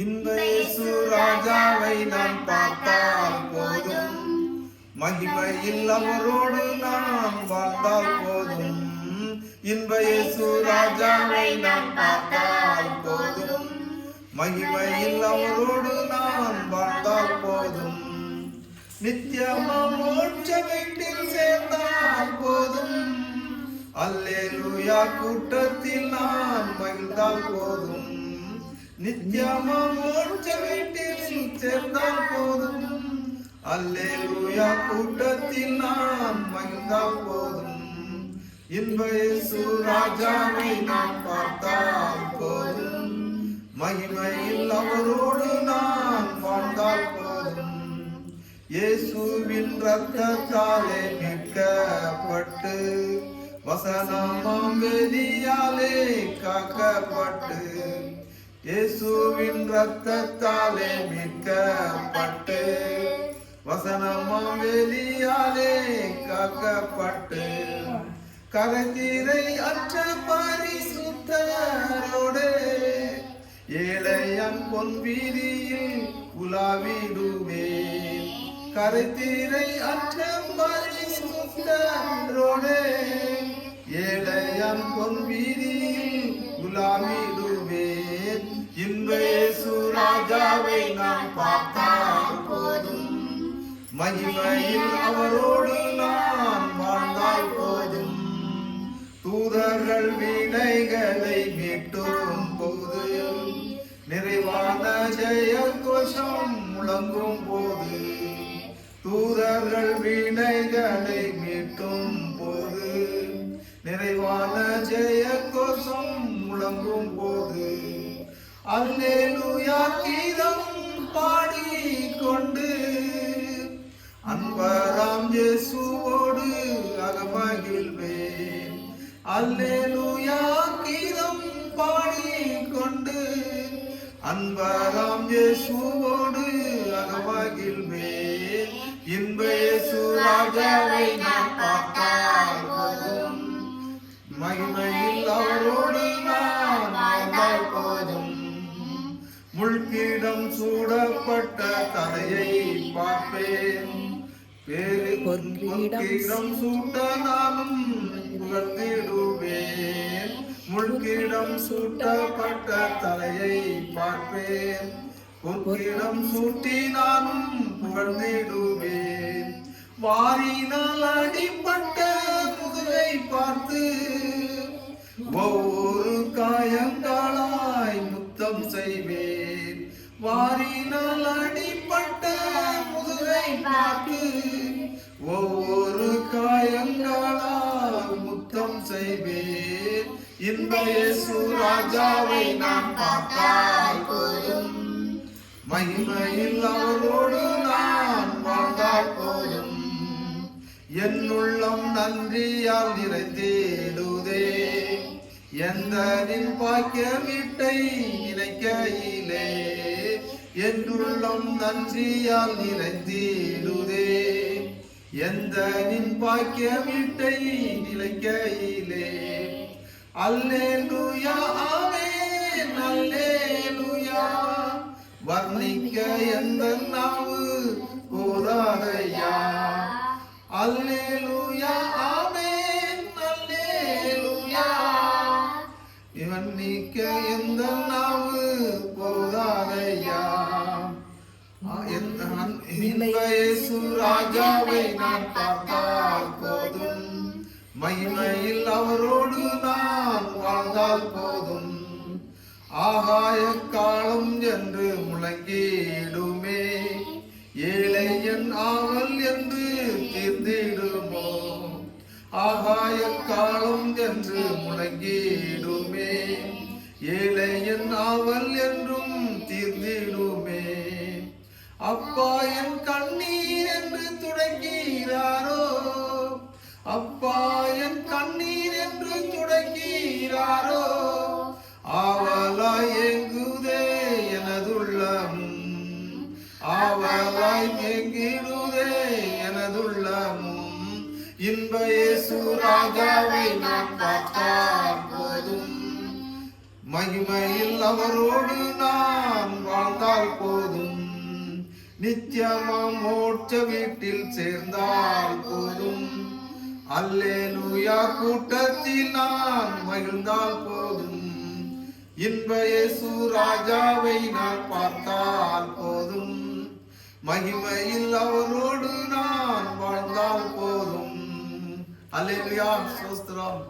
இன்ப இயேசு ராஜாவை நான் பார்த்தால் போதும், மகிமையில் அவரோடு நான் வாழ்ந்தால் போதும். இன்ப இயேசு ராஜாவை நான் பார்த்தால் போதும், மகிமையில் அவரோடு நான் வாழ்ந்தால் போதும். நித்தியமாம் மோட்ச வீட்டில் சேர்ந்தால் போதும், அல்லேலூயா கூட்டத்தில் நான் மகிழ்ந்தால் போதும். நித்தியமாம் மோட்ச வீட்டில் சேர்ந்தால் போதும், அல்லேலூயா கூட்டத்தில் நான் மகிழ்ந்தால் போதும். இன்ப இயேசு ராஜாவை நான் பார்த்தால் போதும், மகிமையில் அவரோடு நான் வாழ்ந்தால் போதும். இயேசுவின் இரத்தத்தாலே மீட்கப்பட்டு, வசனமாம் வேதியாலே காக்கப்பட்டு, இயேசுவின் இரத்தத்தாலே மீட்கப்பட்டு, வசனமாம் வேதியாலே காக்கப்பட்டு, கரைதீரை அற்ற பரிசுத்தரோடு ஏழையன் பொன் வீதியில் உலாவிடுவேன். கரைதீரை அற்ற பரிசுத்தரோடு ஏழையன் பொன் வீதியில் உலாவிடுவேன். இன்ப இயேசு ராஜாவை நான் பார்த்தால் போதும், மகிமையில் அவரோடு நான் வாழ்ந்தால் போதும். தூதர்கள் வீணைகளை மீட்டும் போது, நிறைவான ஜெய கோஷம் முழங்கும் போது, தூதர்கள் வீணைகளை மீட்டும் போது, நிறைவான ஜெய கோஷம் முழங்கும் போது, அல்லேலூயா கீதம் பாடிக்கொண்டு அன்பராம் இயேசுவோடு அகமகிழ்வேன். அல்லேலூயா கீதம் பாடிக்கொண்டு அன்பராம் இயேசுவோடு அகமகிழ்வேன். இன்ப இயேசு ராஜாவை நான் பார்த்தால் போதும், மகிமையில் அவரோடு நான் வாழ்ந்தால் போதும். முள்கிடம் சூடப்பட்ட தலையை பார்ப்பேன், பொற்கிடம் சூட்ட நானும் புகழ்ந்திடுவேன். முள்கிடம் சூட்டப்பட்ட தலையை பார்ப்பேன், பொற்கிடம் சூட்டி நானும் புகழ்ந்திடுவேன். வாரினால் அடிப்பட்ட முதுகை பார்த்து ஒவ்வொரு காயங்களாய் முத்தம் செய்வேன். வாரினால் அடிப்பட்ட முதுகை பார்த்து ஒவ்வொரு காயங்களால் முத்தம் செய்வேன். இன்ப இயேசு ராஜாவை நான் பார்த்தால் போதும், மகிமையில் அவரோடு நான் வாழ்ந்தால் போதும். என் உள்ளம் நன்றியால் நிறைந்திடுதே, எந்த நின் பாக்கிய வீட்டை நினைக்கையிலே. என் உள்ளம் நன்றியால் நிறைந்திடுதே, எந்த நின் பாக்கிய வீட்டை நிலைக்கையிலே. அல்லேலூயா ஆமென் அல்லேலூயா, வர்ணிக்க எந்த நாவு போதாதையா. அல்லேலூயா ஆமென் அல்லேலூயா, வர்ணிக்க எந்த நாவு போதாதையா. இன்ப இயேசு ராஜாவை நான் பார்த்தால் போதும், மகிமையில் அவரோடு நான் வாழ்ந்தால் போதும். ஆகாய காலம் என்று முழங்கிடுமே, ஏழை என் ஆவல் என்று தீர்ந்திடுமோ. ஆகாய காலம் என்று முழங்கிடுமே, ஏழை என் ஆவல் என்றும் தீர்ந்திடுமே. அப்பா என் கண்ணீர் என்று துடைக்கிறாரோ, அப்பா என் கண்ணீர் என்று துடைக்கிறாரோ. ஆவலாய் ஏங்குதே எனதுள்ளமும், ஆவலாய் ஏங்கிடுதே எனதுள்ளமும். இன்ப இயேசு ராஜாவை நான் பார்த்தால் போதும், மகிமையில் அவரோடு நான் வாழ்ந்தால் நித்தியமாம் மோட்ச வீட்டில் சேர்ந்தால் போதும். அல்லேலூயா கூட்டத்தில் நான் மகிழ்ந்தால் போதும். இன்ப இயேசு ராஜாவை நான் பார்த்தால் போதும். மகிமையில் அவரோடு நான் வாழ்ந்தால் போதும். அல்லேலூயா ஸ்தோத்திரம்.